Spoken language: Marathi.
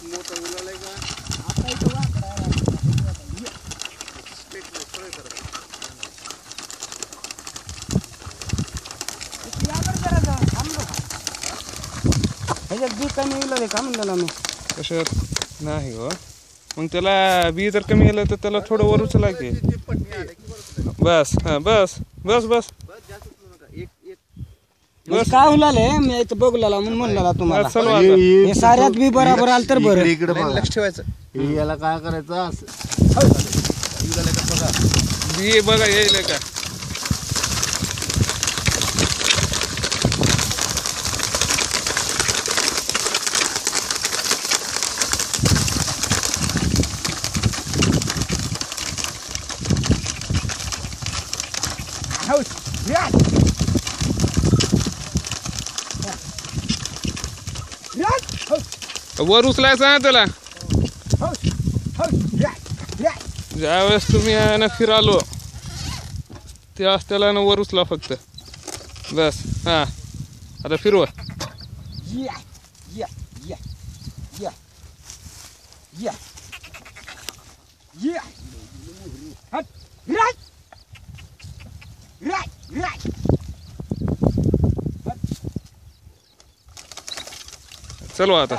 मोठा उलालाय का आता इथं वाकडा आहे. ह्याच्यात बी कमी येईल का म्हणलं मी. कशात नाही हो. मग त्याला बी जर कमी आलं तर त्याला थोडं वर उचला की. बस हा बस बस बस बस काय हुलाले मी इथं बघलेला म्हणून म्हणलेला तुम्हाला. चल आता. हे साऱ्यात बी बरोबर आलं तर बरं. इकडे लक्ष ठेवायचं. याला काय करायचं असं बी बघा येईल का. वर उचलायचं ना त्याला. ज्यावेळेस तुम्ही ना फिरालो त्यावेळेस त्याला ना वर उचला फक्त. बस हा आता फिरवा. चलो आता.